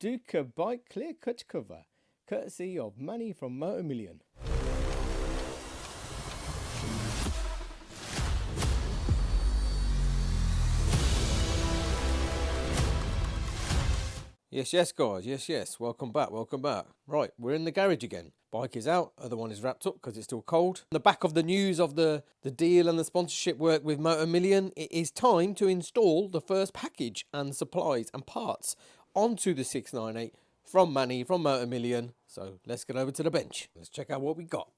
Ducabike clear cut cover, courtesy of Manny from Motor Million. Yes guys, yes, welcome back. Right, we're in the garage again. Bike is out, other one is wrapped up because it's still cold. On the back of the news of the deal and the sponsorship work with Motor Million, it is time to install the first package and supplies and parts onto the 698 from Manny, from Motor Million. So let's get over to the bench. Let's check out what we got.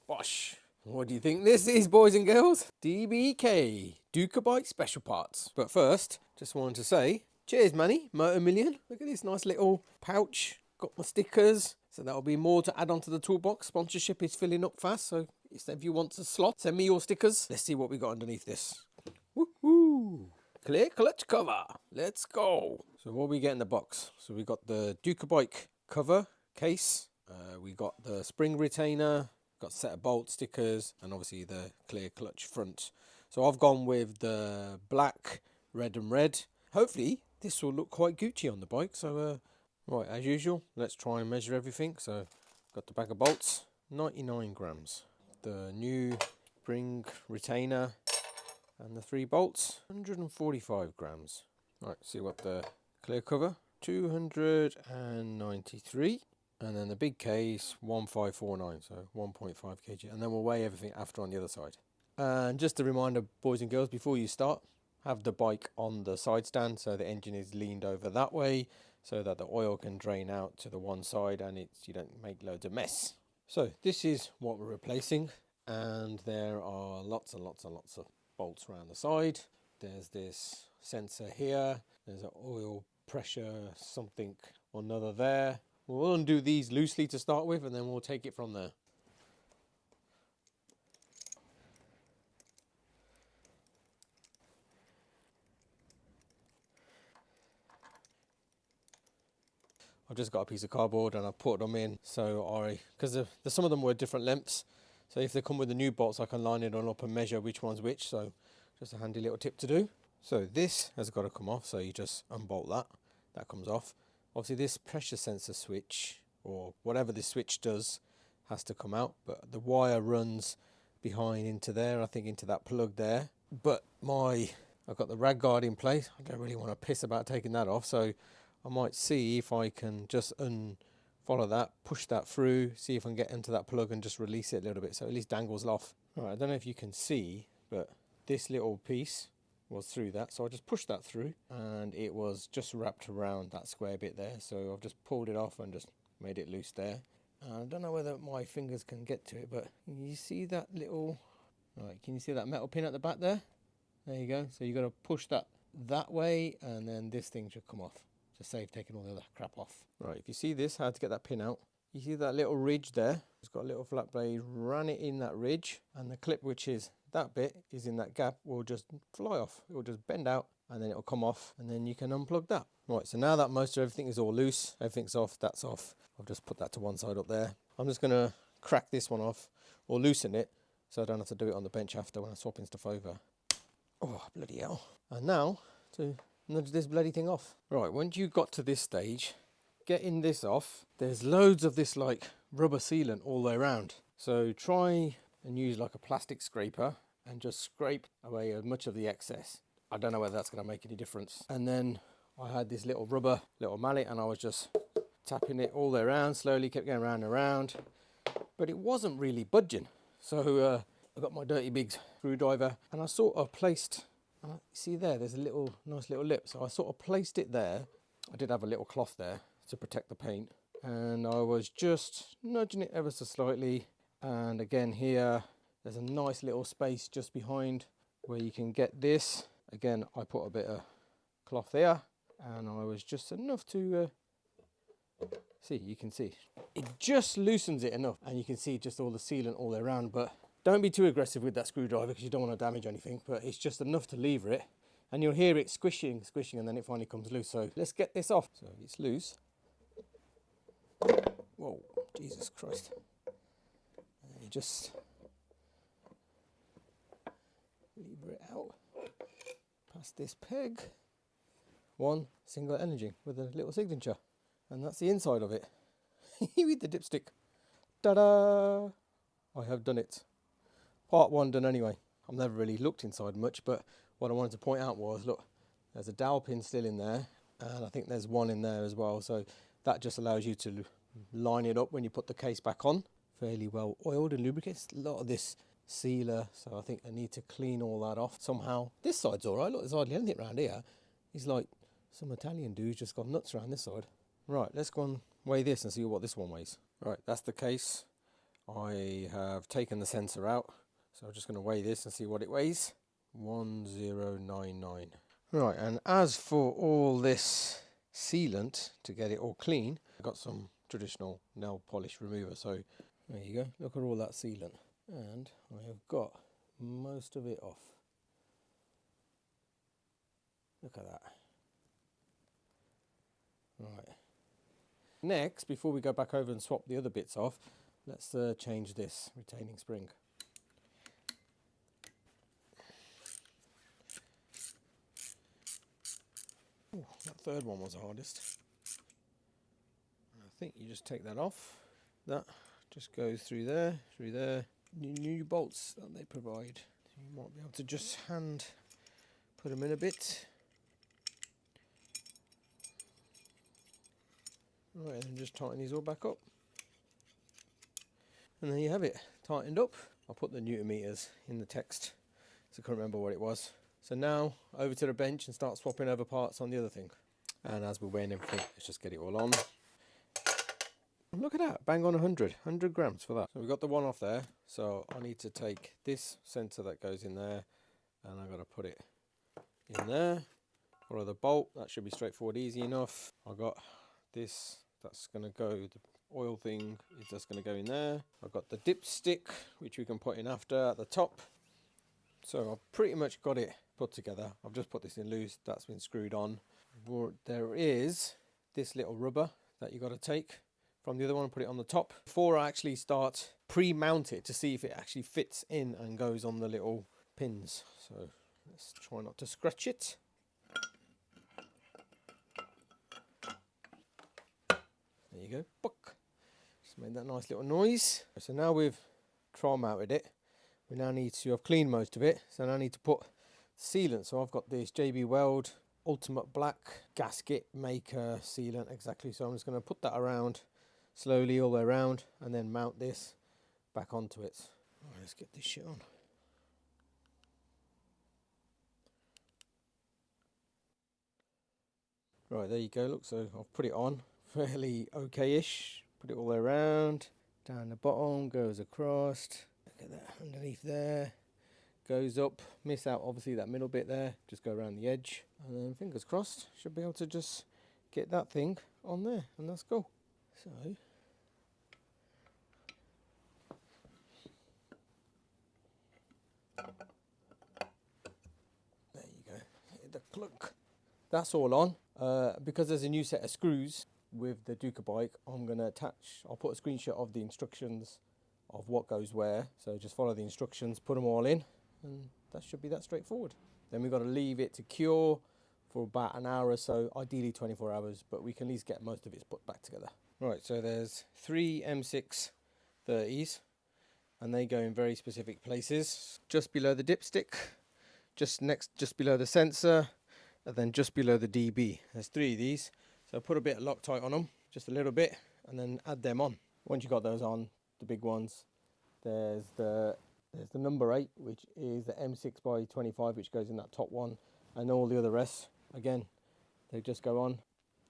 Bosh. What do you think this is, boys and girls? DBK, Ducabike Special Parts. But first, just wanted to say, cheers, Manny, Motor Million. Look at this nice little pouch. Got my stickers. So that'll be more to add onto the toolbox. Sponsorship is filling up fast. So if you want to slot, send me your stickers. Let's see what we got underneath this. Woohoo! Clear clutch cover. Let's go. So what we get in the box? So we got the Ducabike cover case. We got the spring retainer. Got a set of bolt stickers. And obviously the clear clutch front. So I've gone with the black, red and red. Hopefully this will look quite Gucci on the bike. So right, as usual, let's try and measure everything. So got the bag of bolts, 99 grams. The new spring retainer and the 3 bolts, 145 grams. Right, see what the clear cover, 293. And then the big case, 1549, so 1.5 kg. And then we'll weigh everything after on the other side. And just a reminder, boys and girls, before you start, have the bike on the side stand so the engine is leaned over that way so that the oil can drain out to the one side and you don't make loads of mess. So this is what we're replacing, and there are lots and lots and lots of bolts around the side. There's this sensor here, there's an oil pressure something or another there. We'll undo these loosely to start with and then we'll take it from there. I've just got a piece of cardboard and I've put them in so because some of them were different lengths, so if they come with the new bolts I can line it all up and measure which one's which, so just a handy little tip to do. So this has got to come off, so you just unbolt that comes off. Obviously this pressure sensor switch or whatever this switch does has to come out, but the wire runs behind into there, I think into that plug there. But I've got the rag guard in place. I don't really want to piss about taking that off, so I might see if I can just follow that, push that through, see if I can get into that plug and just release it a little bit so it at least dangles off. Alright, I don't know if you can see, but this little piece was through that, so I just pushed that through and it was just wrapped around that square bit there, so I've just pulled it off and just made it loose there. I don't know whether my fingers can get to it, but you see that little, can you see that metal pin at the back there? There you go. So you've got to push that way and then this thing should come off. Just save taking all the other crap off. Right, if you see this, how to get that pin out. You see that little ridge there? It's got a little flat blade, run it in that ridge, and the clip, which is that bit, is in that gap, will just fly off. It will just bend out and then it'll come off and then you can unplug that. Right, so now that most of everything is all loose, everything's off, that's off. I've just put that to one side up there. I'm just going to crack this one off or loosen it so I don't have to do it on the bench after when I'm swapping stuff over. Oh, bloody hell. And now to nudge this bloody thing off. Right, once you got to this stage, getting this off, there's loads of this like rubber sealant all the way around. So try and use like a plastic scraper and just scrape away as much of the excess. I don't know whether that's going to make any difference. And then I had this little rubber little mallet and I was just tapping it all the way around, slowly kept going round and round, but it wasn't really budging. So I got my dirty big screwdriver and I sort of placed, see there's a nice little lip, so I sort of placed it there. I did have a little cloth there to protect the paint, and I was just nudging it ever so slightly. And again here there's a nice little space just behind where you can get this. Again, I put a bit of cloth there and I was just enough to see, you can see it just loosens it enough, and you can see just all the sealant all the way around. But don't be too aggressive with that screwdriver because you don't want to damage anything, but it's just enough to lever it and you'll hear it squishing and then it finally comes loose. So let's get this off. So it's loose. Whoa, Jesus Christ. You just lever it out past this peg. One single energy with a little signature. And that's the inside of it. With the dipstick. Ta-da! I have done it. Part 1 done anyway. I've never really looked inside much, but what I wanted to point out was, look, there's a dowel pin still in there, and I think there's one in there as well, so that just allows you to line it up when you put the case back on. Fairly well oiled and lubricated. A lot of this sealer, so I think I need to clean all that off somehow. This side's alright, look, there's hardly anything around here. He's like some Italian dude's just got nuts around this side. Right, let's go and weigh this and see what this one weighs. Right, that's the case. I have taken the sensor out, so I'm just going to weigh this and see what it weighs. 1099. Right, and as for all this sealant to get it all clean, I've got some traditional nail polish remover, so there you go, look at all that sealant, and I have got most of it off. Look at that. Right, next, before we go back over and swap the other bits off, let's change this retaining spring. Ooh, that third one was the hardest. I think you just take that off. That just goes through there, New bolts that they provide. You might be able to just hand put them in a bit. Right, and then just tighten these all back up. And there you have it, tightened up. I'll put the Newton meters in the text, so I can't remember what it was. So now, over to the bench and start swapping over parts on the other thing. And as we're weighing everything, let's just get it all on. Look at that, bang on 100 grams for that. So we've got the one off there, so I need to take this sensor that goes in there, and I've got to put it in there. Follow the bolt, that should be straightforward, easy enough. I've got this, that's going to go, the oil thing is just going to go in there. I've got the dipstick, which we can put in after at the top. So I've pretty much got it put together. I've just put this in loose, that's been screwed on. There is this little rubber that you've got to take from the other one and put it on the top. Before I actually start, pre-mount it to see if it actually fits in and goes on the little pins. So let's try not to scratch it. There you go, buck. Just made that nice little noise. So now we've trial mounted it. We now need to, I've cleaned most of it, so now I need to put sealant. So I've got this JB Weld Ultimate Black gasket maker sealant, exactly. So I'm just going to put that around slowly all the way around and then mount this back onto it. Right, let's get this shit on. Right, there you go, look, so I've put it on, fairly okay-ish. Put it all the way around, down the bottom, goes across. Look at that, underneath there, goes up, miss out obviously that middle bit there, just go around the edge, and then fingers crossed, should be able to just get that thing on there, and that's cool. So, there you go, hit the clunk. That's all on. Because there's a new set of screws with the Ducabike, I'm going to attach, I'll put a screenshot of the instructions of what goes where, so just follow the instructions, put them all in, and that should be that straightforward. Then we've got to leave it to cure for about an hour or so, ideally 24 hours, but we can at least get most of it put back together. Right, so there's 3 M6 30s, and they go in very specific places. Just below the dipstick, just below the sensor, and then just below the DB. There's 3 of these, so put a bit of Loctite on them, just a little bit, and then add them on. Once you've got those on, the big ones, there's the number 8, which is the M6x25, which goes in that top one, and all the other rest, again, they just go on.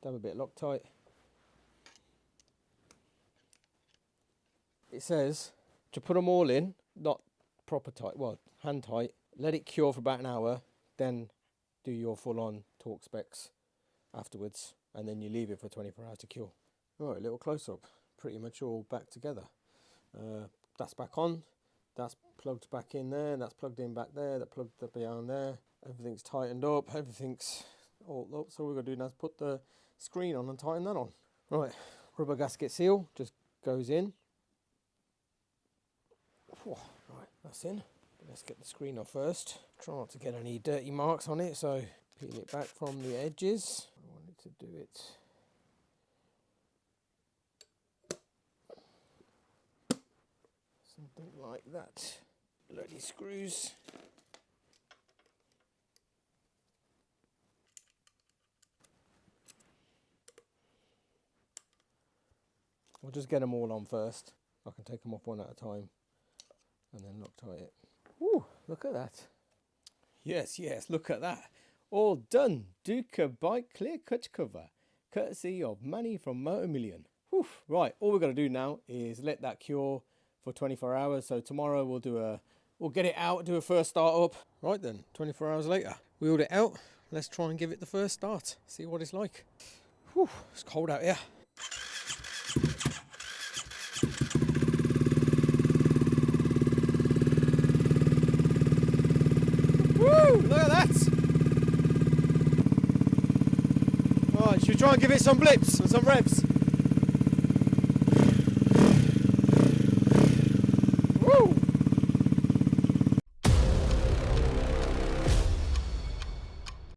Dab a bit of Loctite. It says to put them all in, not proper tight, well, hand tight, let it cure for about an hour, then do your full-on torque specs afterwards, and then you leave it for 24 hours to cure. Right, a little close-up, pretty much all back together. That's back on, that's plugged back in there, that's plugged in back there, that plugged up behind there. Everything's tightened up, everything's all up. So all we're going to do now is put the screen on and tighten that on. Right, rubber gasket seal just goes in. Right, that's in. Let's get the screen off first. Try not to get any dirty marks on it, so peel it back from the edges. I wanted to do it Something like that. Bloody screws. We'll just get them all on first. I can take them off one at a time and then Loctite it. Ooh, look at that. Yes, yes, look at that. All done. Ducabike clear cut cover, courtesy of Manny from Motor Million. Whew. Right, all we've got to do now is let that cure for 24 hours. So tomorrow we'll get it out, do a first start up. Right then, 24 hours later, wheeled it out. Let's try and give it the first start. See what it's like. Whew, it's cold out here. Woo! Look at that! Right, should we try and give it some blips and some revs?